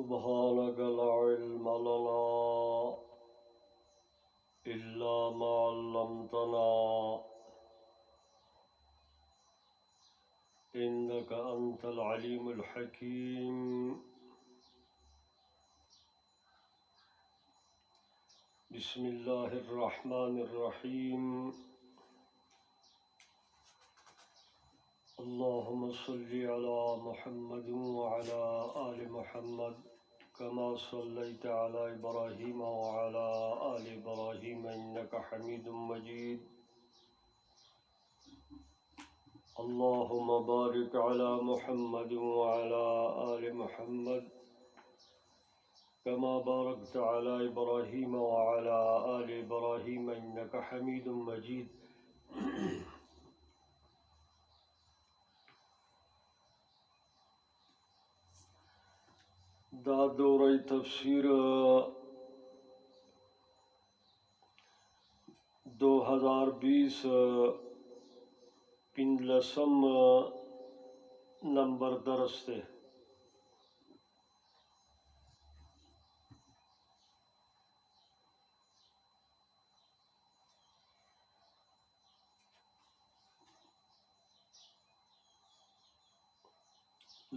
سبحانك لا علم لنا إلا ما علمتنا إنك أنت العليم الحكيم. بسم الله الرحمن الرحيم. اللهم صل على محمد وعلى آل محمد كما صليت على إبراهيم وعلى آل إبراهيم إنك حميد مجيد. اللهم بارك على محمد وعلى آل محمد كما باركت على إبراهيم وعلى آل إبراهيم إنك حميد مجيد. دا دورہ تفسیر 2020 15 نمبر درس تے.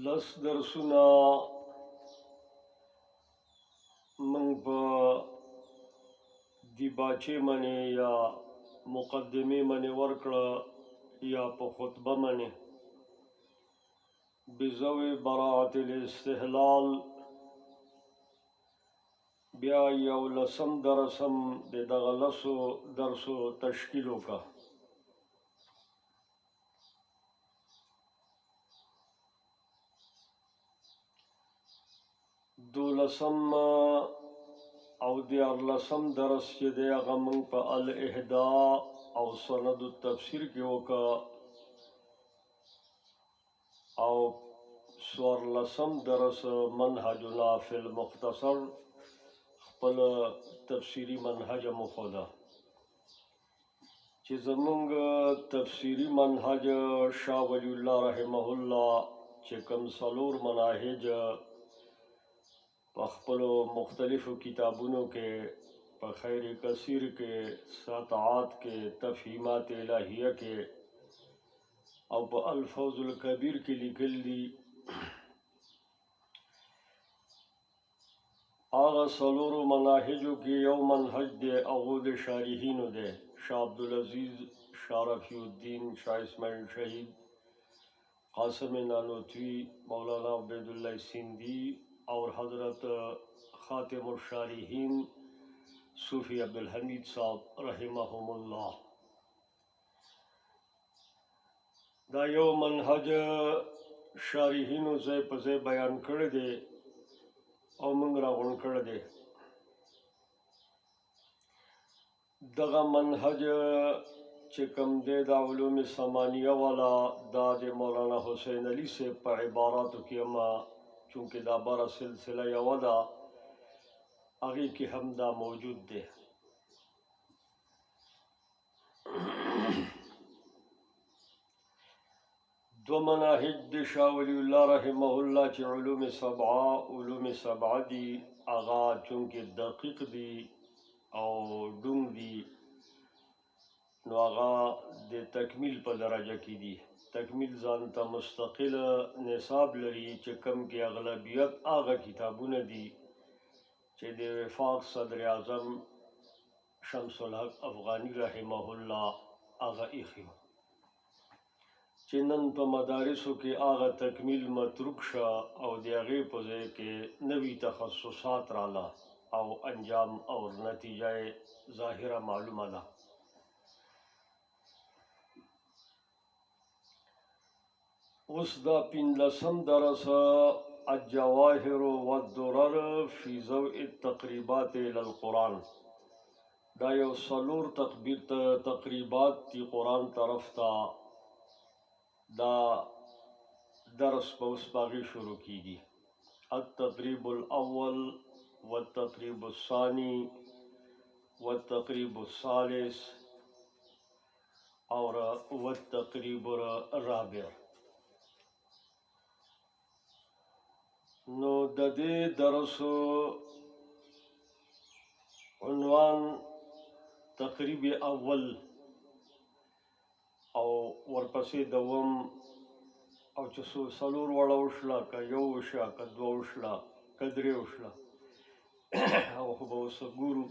لس درسنا من پا دی باچے منے یا مقدمے منے ورکڑا یا پا خطبہ منے بزوی براعت الاستحلال بیا یو لسم درسم دے دغلسو درسو تشکیلو کا. دولسم او دیارلسم درس چی دے غمنگ پا الاحداء او سند التفسیر کی وکا او سوارلسم درس منہجنا فی المختصر خپل تفسیری منہج مخودا چی زمنگ تفسیری منہج شاہ ولی اللہ رحمہ اللہ چی کم سلور مناہج پخپلو مختلف کتابونوں کے خیر کثیر کے سطعات کے تفہیمات الہیہ کے او پا الفوز الکبیر کی لکل دی. آغا سلورو مناہجو کی یو منہج دے اغود شارحینو دے شاہ عبدالعزیز، شاہ رفیع الدین، شاہ اسماعیل شہید، قاسم نانوتوی، مولانا عبیداللہ سندھی اور حضرت خاتم الشارحین صوفی عبدالحمید صاحب رحمہم اللہ. دا یو منہج شارحینو زی پزی بیان کردے او منگ را غن کردے. دغا منہج چکم دے دا علوم ثمانیہ والا دا دے مولانا حسین علی سے پا عباراتو کی اما چونکہ دا بارا سلسلہ یودا آگے کی ہم دا موجود دے. دو مناہج دے شاہ ولی اللہ رحمہ اللہ چی علوم سبعہ دی آغا چونکہ دقیق دی او ڈونگ دی نو آغا دے تکمیل پا درجہ کی دی. تکمیل زانتا مستقل نصاب لری چکم کی اغلبیت آغا کتابون دی چی دے وفاق صدر اعظم شمس الحق افغانی رحمہ اللہ آغا ایخیو چنن پا مدارسو کے آغا تکمیل متروک شا او دیاغی پزے کے نوی تخصصات رالا او انجام اور نتیجہ ظاہرہ معلومہ دا. اس دا پندلسم درس الجواہر والدرر فی ضوء التقریبات للقرآن. دا یو سلور تقریبات تی قرآن طرف تا دا درس پوس باغی شروع کی دی. التقریب الاول والتقریب الثانی والتقریب الثالث اور والتقریب الرابع. نو د دې درس عنوان تقریب اول او ورپسې دوم او چې څلور وړه وشله که یو وشه که دوه وشله که درې وشله او خو به اوس ګورو.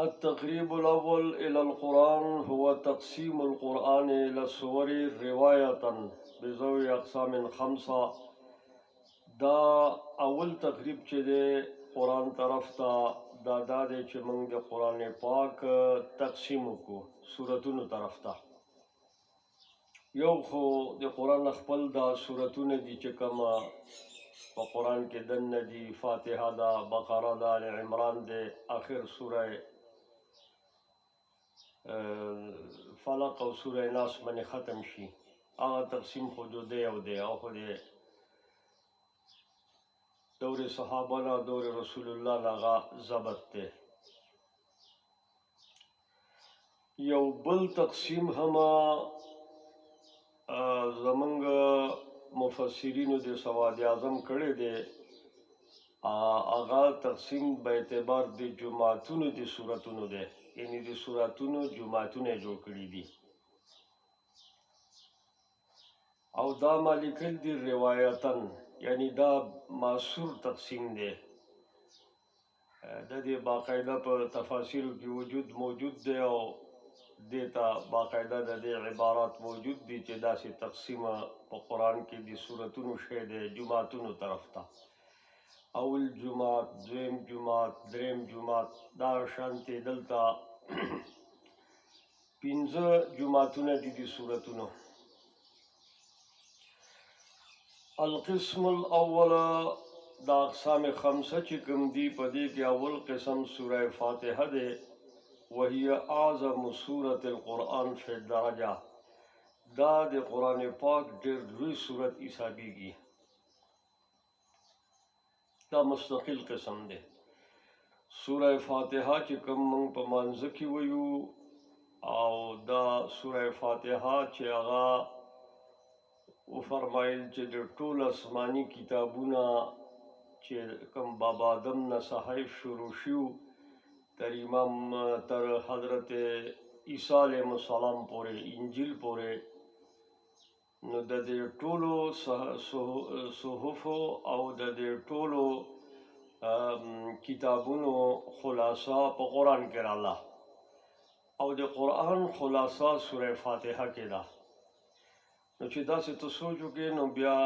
التقريب الأول إلى القرآن هو تقسيم القرآن إلى السور رواية بذوي أقسام 5. دا اول تقریب چې دی قرآن طرف ته دا دی چې موږ د قرآن پاک تقسیم وکړو سورتونو طرف ته. یو خو د قرآن خپل دا سورتونه دي چې کومه په قرآن کې دننه دي، فاتحه ده، بقره ده، آل عمران ده، آخر سوره فلق او سوره ناس باندې ختم شي. هغه تقسیم خو دی او دی او خو دی دور صحابه نه دور رسول الله نه هغه ضبط دی. یو بل تقسیم هم زمونږ مفسرینو د سواد اعظم کړی دی، هغه تقسیم به اعتبار د جماعتونو د سورتونو دی، یعنی د سورتونو جماعتونه جوړ کړي دي او دا مالکل دی روایتن، یعنی دا معصور تقسیم دی. د دې باقاعده په تفاسیرو کې موجود دی او دیتا باقاعده د دې عبارات موجود دي چې داسې تقسیم په قرآن کې د سورتونو شی دی جماعتونو طرف ته. اول جماعت، دویم جماعت، دریم جماعت، دا شانتې دلته 15 جماعتونه دي د سورتونو. القسم الاول دا اقسام 5 چې کوم دي په دې کې اول قسم سوره فاتحه ده، وهي اعظم سوره القرآن فی الدرجه. دا د قرآن پاک ډېر لوی سورت حسابیږي، دا مستقل قسم ده. سوره فاتحه چې کوم موږ په مانځه کې وایو او دا سوره فاتحه چې هغه وفرمایل چې د ټول آسماني کتابونه چې کوم بابا آدم نه صحیف شروع شو تر حضرت عیسی علیه السلام پورې، انجیل پورې، نو د دې ټولو صحف او د دې ټولو کتابونو خلاصه په قرآن کې رااله او د قرآن خلاصه سوره فاتحه کې ده. نو چې داسې ته سوچ وکړې نو بیا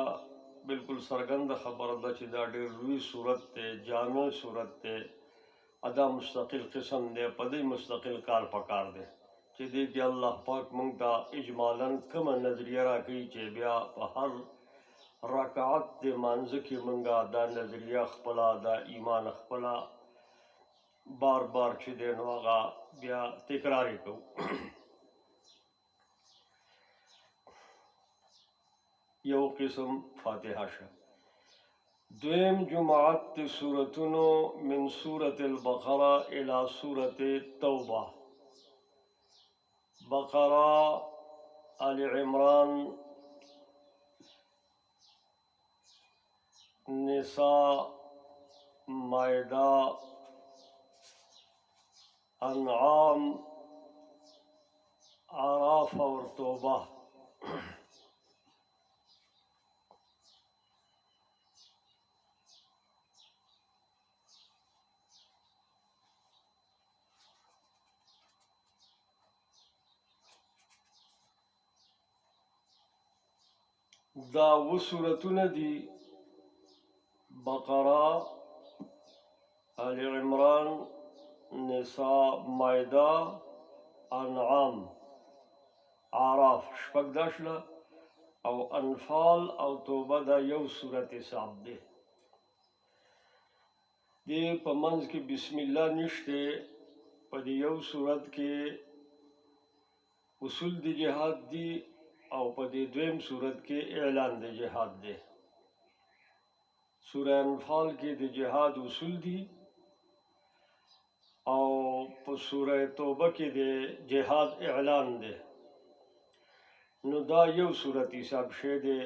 بالکل څرګنده خبره ده چې دا ډېر لوی صورت دی، جامع صورت دی، ادا مستقل قسم دی، په دې مستقل کار پکار دی چې دې کې الله پاک موږ ته اجمالاً کومه نظریه راکوي چې بیا په هر رکعت د مانځه کې موږ دا نظریه خپله، دا ایمان خپله بار بار چې دی نو هغه بیا تکرار یې کوو. یو قسم فاتحه شه. دویم جماعت سورتونو من سورة البقرة الى سورة التوبة. بقرة، آل عمران، نساء، مائدہ، انعام، اعراف اور توبہ. دا و سورتونه دي: بقره، آل عمران، نساء، مائده، انعام، اعراف، شپږ داشله او انفال او توبه دا یو سورت حساب دی. دی په منځ کې بسم الله نشته. په دې یو سورت کې اصول د جهاد دي او په دې دویم صورت کې اعلان د جهاد دی. سوره انفال کې د جهاد اصول دي او په سوره توبه کې د جهاد اعلان دی. نو دا یو صورت حساب شه دی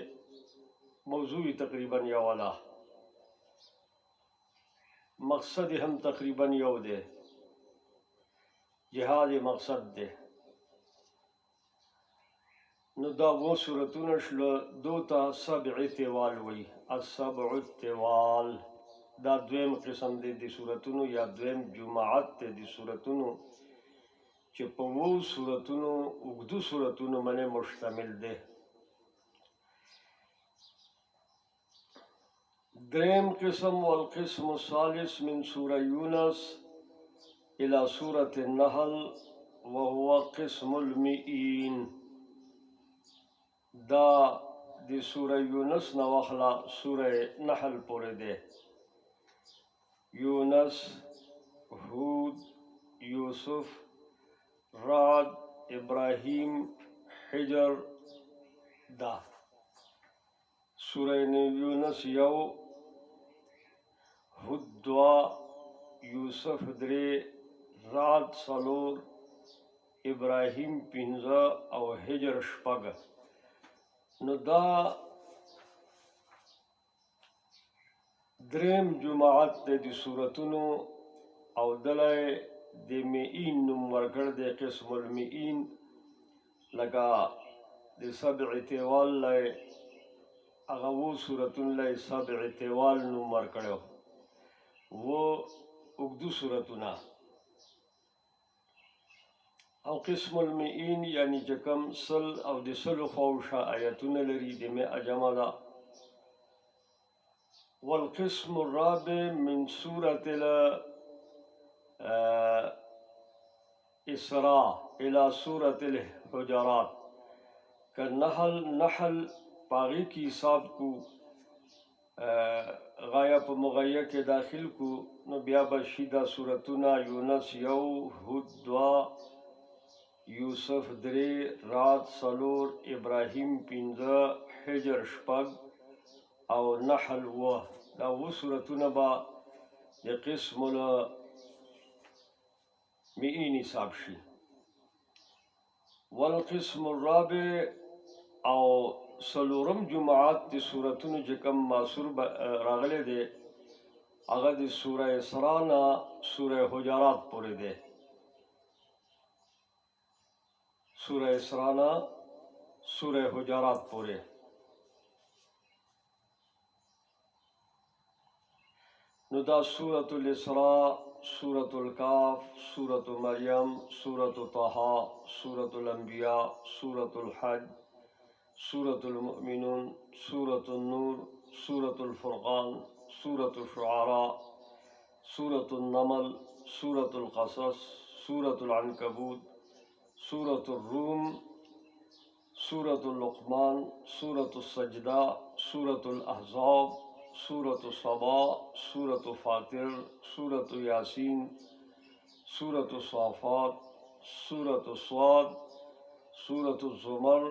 موضوع تقریبا یو ده، مقصد هم تقریبا یو ده، جهاد مقصد ده. نو دا و سورتونه شله دو ته سبع طوال وی. السبع الطوال دا دویم قسم دی د سورتونو یا دویم جماعت دی د سورتونو چې په وو سورتونو اوږدو سورتونو باندې مشتمل دی. دریم قسم والقسم الثالث من سورة یونس الى سورة النحل وهو قسم المئین. دا دی سورة یونس نواخلا سورة نحل پورے دے. یونس، ہود، یوسف، رعد، ابراہیم، حجر. دا سورة یونس یو، هود دوا، یوسف درې، رعد څلور، ابراهیم پنځه او حجر شپږ. نو دا دریم جماعت دی د سورتونو او دلی د مئین نوم ورکړ دی، قسم المئین. لکه د سبع طوال لی هغه و سورتون لی سبع طوال نوم ورکړی و اوږدو سورتونه. او قسم المئین یعنی چې کم سل او د سلو خواوشا آیتونه لري د مئه جمع ده. والقسم الرابع من سورة الإسراء إلى سورة الحجرات. کہ نحل پاغی کی حساب کو غایہ پا مغیہ کے داخل کو نو بیا بشیدہ سورتنا یونس یو، ہود دوا، یوسف درې، رعد څلور، ابراهیم پنځه، حجر شپږ او نحل اوه. دا اوه سورتونه به د قسم المئین حساب شي. والقسم الرابع او څلورم جماعت د سورتونو چې کوم معصور راغلی دی هغه د سوره اسراء نه سوره حجرات پورې دی. سورة اسراء نا سورة حجرات پورے. نو دا سورة الاسراء، سورة الکاف، سورة مریم، سورة طه، سورة الانبیاء، سورة الحج، سورة المؤمنون، سورة النور، سورة الفرقان، سورة الشعراء، سورة النمل، سورة القصص، سورة العنكبوت، سورة الروم، سورة اللقمان، سورة السجدة، سورة الأحزاب، سورة الصبا، سورة فاطر، سورة ياسين، سورة الصافات، سورة الصاد، سورة الزمر،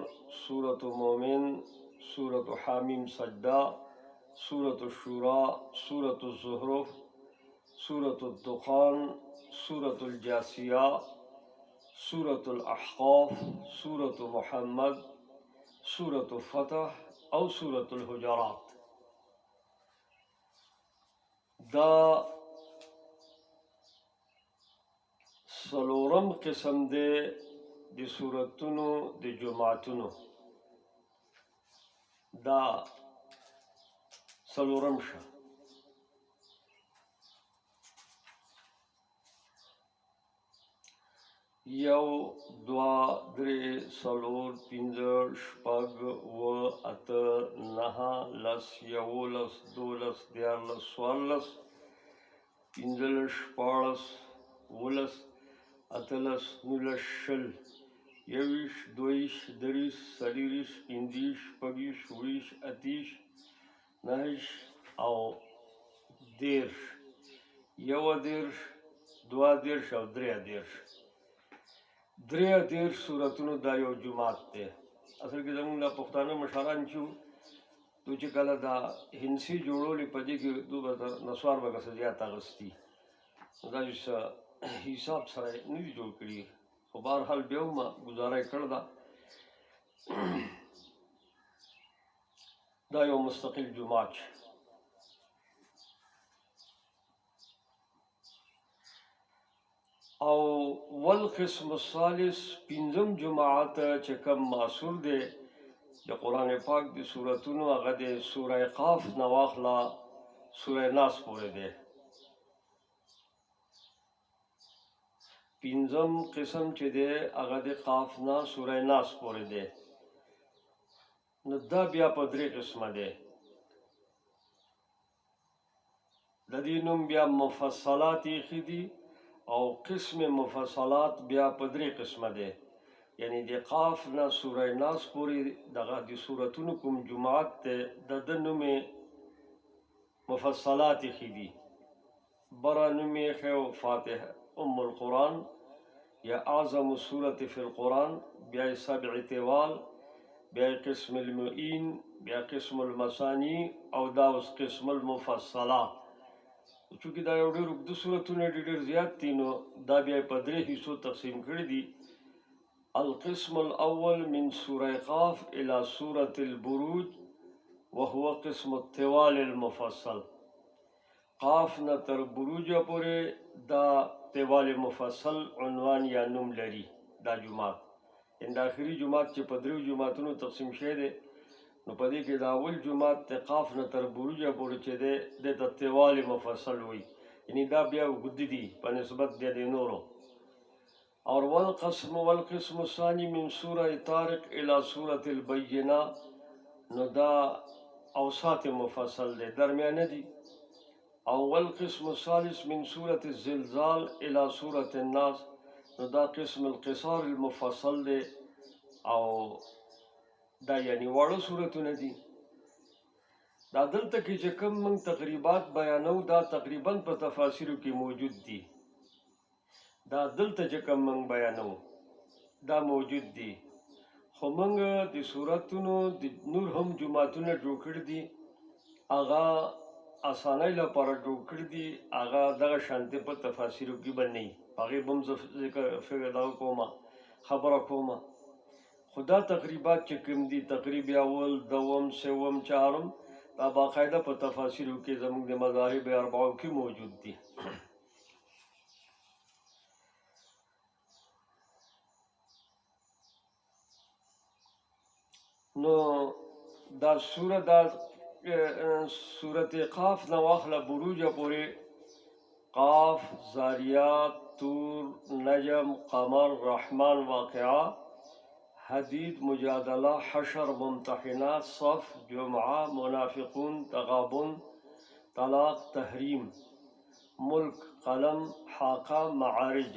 سورة مؤمن، سورة حاميم سجدة، سورة الشورى، سورة الزخرف، سورة الدخان، سورة الجاثية، سورة الأحقاف، سورة محمد، سورة الفتح او سورة الحجرات. دا څلورم قسم دی د سورتونو د جماعتونو. دا څلورم شه. یو، دوا، درې، څلور، پنځه، شپږ، اووه، اته، نهه، لس، یولس، دولس، دیارلس، څوارلس، پنځلس، شپاړس، اوولس، اتلس، نولس، شل، یوویشت، دوهویشت، درویشت، څلورویشت، پنځهویشت، شپږویشت، اووهویشت، اتهویشت، نهویشت او دېرش. یوه دېرش، دوه دېرش او درې دېرش. درې دېرش سورتونو دا یو جماعت دی. اصل کې زموږ دا پښتانه مشران چې وو دوی چې کله دا هندسي جوړولې په دې کې دوی به نسوار به څه زیات اخیستي، دا چې حساب سره نه دي جوړ کړي. خو بهرحال بیا هم ګزاره یې کړې ده. دا یو مستقل جماعت او والقسم الثالث پنځم جماعت چې کوم معصور دی د قرآن پاک د سورتونو هغه د سوره قاف نه واخله سوره ناس پورې دی. پنځم قسم چې دی هغه د قاف نه سوره ناس پورې دی. نو دا بیا په درې قسمه دی. د دې نوم بیا مفصلات ایښي دي او قسم مفصلات بیا په درې قسمه دی. یعنی د قاف نه سوره ناس پورې دغه د سورتونو کوم جماعت دی د ده نوم مفصلات ایښي دي. بره نوم یې ایښی و فاتحه ام القرآن یا اعظم سورة فی القرآن، بیا سبع طوال، بیا قسم المعین، بیا قسم المثانی او دا اوس قسم المفصلات. چونکې دا یو ډېر اوږده سورتونه ډېر زیات دي نو دا بیا په درې حصو تقسیم کړي دي. القسم الاول من سورة قاف الى سورة البروج وهو قسم الطوال المفصل. قاف نه تر بروج پورې دا طوال مفصل عنوان یا نوم لري دا جماعت. ان د آخري جماعت چې په دریو جماعتونو تقسیم شوی دی نو په دې کې د اول جماعت د قاف نه تر بروج پورې چې دی د ته طوال مفصل وایي، یعنی دا بیا اوږده دي په نسبت بیا د نورو. اور والقسم الثانی من سورة طارق الى سورة البینہ نو دا اوسات مفصل دی، درمیانه دي. او والقسم الثالث من سورة الزلزال الى سورة الناس نو دا قسم القصار المفصل دی او دا یعنی واړه سورتونه دي. دا دلته کې چې کوم موږ تقریبات بیانو دا تقریبا په تفاسیرو کې موجود دي. دا دلته چې کوم موږ بیانو دا موجود دي، خو موږ د سورتونو د نور هم جماعتونه جوړ کړي دي، هغه اسانۍ لپاره جوړ کړي دي، هغه دغه شانتې په تفاسیرو کې به نه وي. هغې به هم زه فکر دا کومه خبره کومه. خو دا تقریبات چې کوم دي تقریب اول دوم سوم چهارم دا باقاعده په تفاسیرو کې زموږ د مذاهب اربعو کې موجود دي. نو دا سورت قاف نه واخله بروج پورې قاف، زاریات، طور، نجم، قمر، رحمان، واقعہ، حدید، مجادلہ، حشر، ممتحنہ، صف، جمعہ، منافقون، تغابن، طلاق، تحریم، ملک، قلم، حاقہ، معارج.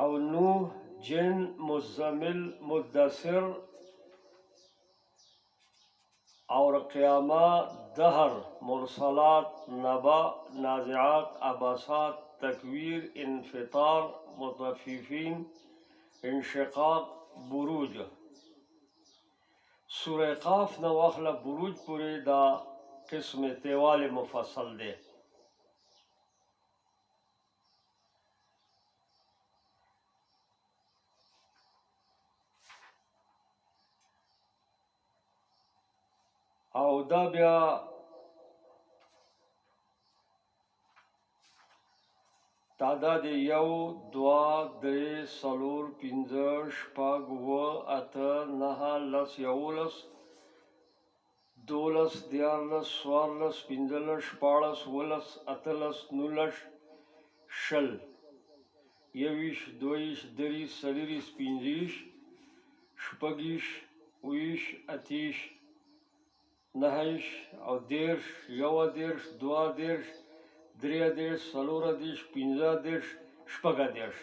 او نوح، جن، مزمل، مدثر اور قیامہ، دہر، مرسلات، نبا، نازعات، عباسات، تکویر، انفطار، مطففین، انشقاق، بروج. سورہ قاف نه واخله بروج پورې دا قسم طوال مفصل دی. او دا بیا تعداد یو، دوا، درې، څلور، پنځه، شپږ، اووه، اته، نهه، لس، یولس، دولس، دیارلس، څوارلس، پنځلس، شپاړس، اوولس، اتلس، نولس، شل، یوویشت، دوهویشت، درېیشت، څلېرویشت، پنځهویشت، شپږویشت، اوویشت، اتهویشت، نههویشت او دېرش، یوادېرش، دوهدېرش، درېدېرش، څلوردېرش، پنځهدېرش، شپږدېرش.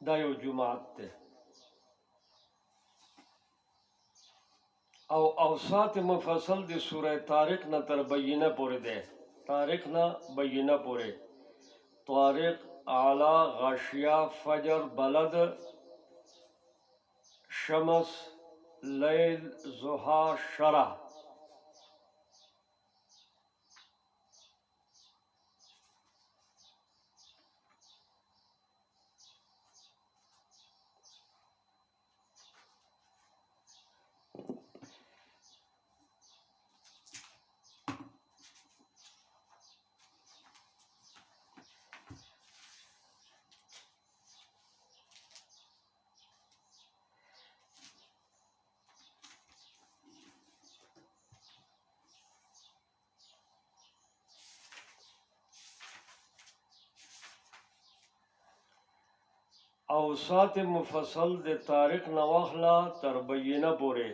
دا یو جماعت دی. او اوسات مفصل د سوره طارق نه تر بینه پورې دی. طارق نه بینه پورې. طارق، اعلی، غاشیه، فجر، بلد، شمس، لیل، ضحا، شرح. اوسات مفصل د طارق نواخلا تر بینه پورې.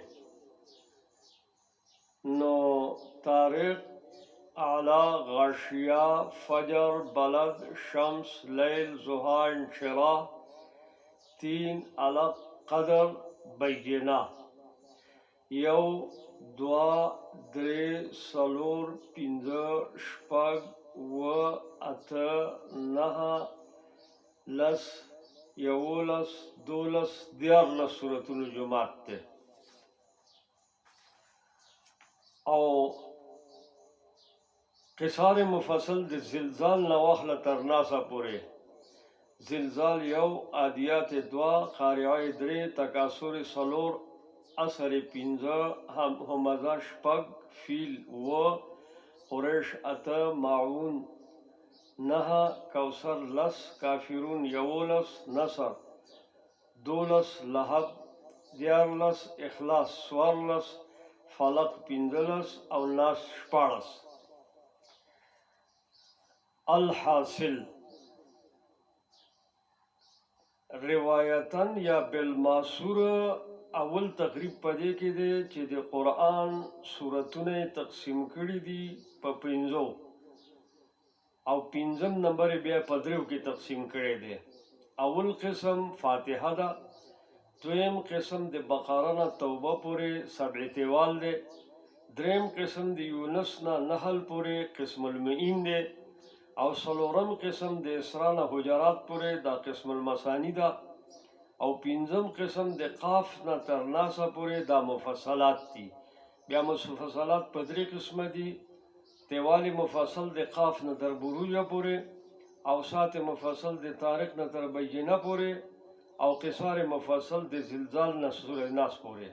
نو طارق، اعلی، غاشیه، فجر، بلد، شمس، لیل، ضحا، انشراح، تین، علق، قدر، بینه. یو، دوا، درې، څلور، پنځه، شپږ، اووه، اته، نهه، لس، یولس، دولس، دیارلس سورتونو جماعت دی. او قصار مفصل د زلزال نه واخله تر ناسه پورې. زلزال یو، عادیات دوا، قاریه درې، تکاثر څلور، اثر پنځه، همزه شپږ، فیل اووه، قریش اته، ماعون نهه، کوثر لس، کافرون یولس، نصر دولس، لهب دیارلس، اخلاص څوارلس، فلق پنځلس او ناس شپاړس. الحاصل، روایتاً یا بالماسور اول تقریب پدې کې دی چې د قرآن سورتونه تقسیم کړي دي په پنځو، او پنځم نمبر بیا په دریو کې تقسیم کړي دی. اول قسم فاتحه ده، دویم قسم د بقره نه توبه پورې سبع طوال دی، دریم قسم د یونس نه نحل پورې قسم المعین دی، او څلورم قسم د اسراء نه حجرات پورې دا قسم المثانی ده، او پنځم قسم د قاف نه تر ناسه پورې دا مفصلات دي. بیا مفصلات په درې قسمه دي: طوال مفصل د قاف نه تر بروجه پورې، اوسات مفصل د طارق نه تر بینه پورې، او قصار مفصل د زلزال نه سوره ناس پورې.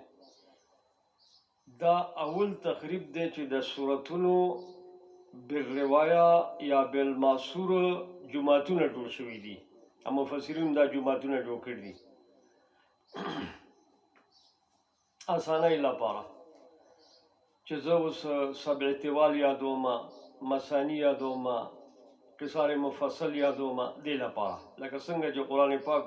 دا اول تقریب دی چې د سورتونو بالروايه یا بالماسور جماعتونه جوړ شوي دي. مفسرین دا جماعتونه جوړ کړي دي اسانۍ لپاره، چې زه اوس سبع طوال یادوم، مثانی یادوم، قصار مفصل یادوم، دې لپاره. لکه څنګه چې قرآن پاک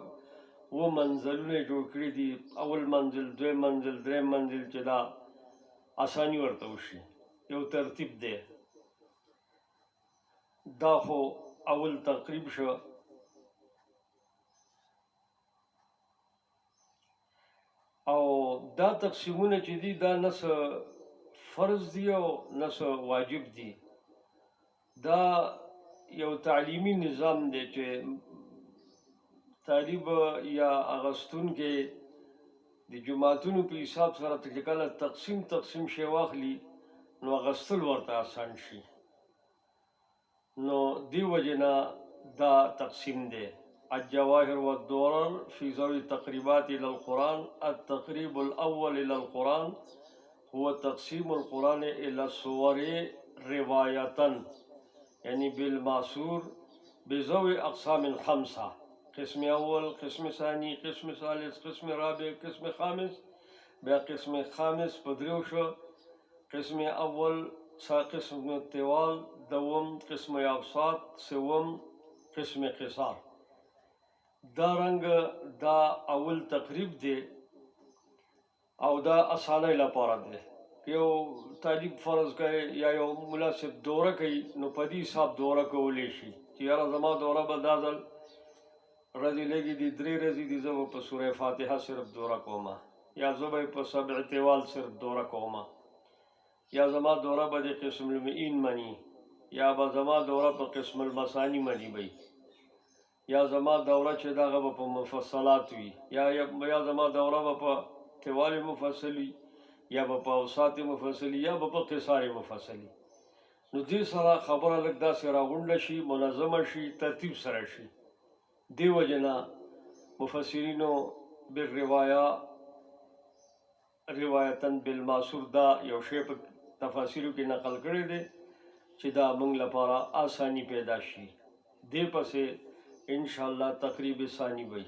و منزلونه جوړ کړي دي، اول منزل، دویم منزل، دریم منزل، چې دا اسانی ورته وشي، یو ترتیب دی. دا خو اول تقریب شو. او دا تقسیمونه چې دي دا نه څه فرض دي او نه څه واجب دي. دا یو تعلیمي نظام دی چې طالب یا اغستونکي د جماعتونو په حساب سره چې کله تقسیم شی واخلي نو اغستل ورته آسان شي. نو دی وجنا دا تقسیم دی. الجواهر والدرر في ذوي التقريبات إلى القرآن. التقريب الأول إلى القرآن هو تقسيم القرآن إلى السور رواية، يعني بالماسور بذوي أقسام خمسة: قسم أول، قسم ثاني، قسم ثالث، قسم رابع، قسم خامس. بیا قسم خامس بدریوشو: قسم اول قسم طوال، دوم قسم اوسط، سوم قسم قصار. دا رنگ دا اول تقریب دی او دا اسانۍ لپاره دی. یو طالب فرض کوي یا یو مناسب دوره کوي نو په دې حساب دوره کولی شي چې یاره زما دوره به دا ځل ورځې لږې دي، 3 ورځې دي، زه به په سوره فاتحه صرف دوره کوم، یا زه به په سبع طوال صرف دوره کوم، یا زما دوره به د قسم المعین مني، یا به زما دوره په قسم المثانی مني وي، یا زما دوره چې دغه به په مفصلات وي، یا زما دوره به په طوال مفصلی، یا به په اوسات مفصلی، یا به په قصار مفصلی. نو دې سره خبره لږ داسې راغونډه شي، منظمه شي، ترتیب سره شي. دی وجنا مفسرینو بالروايه روایتا بالماسور دا یو شی په تفاسیرو کې نقل کړی دی چې دا موږ لپاره آسانی پیدا شي. دې پسې ان شاء الله تقریب ثانی وي.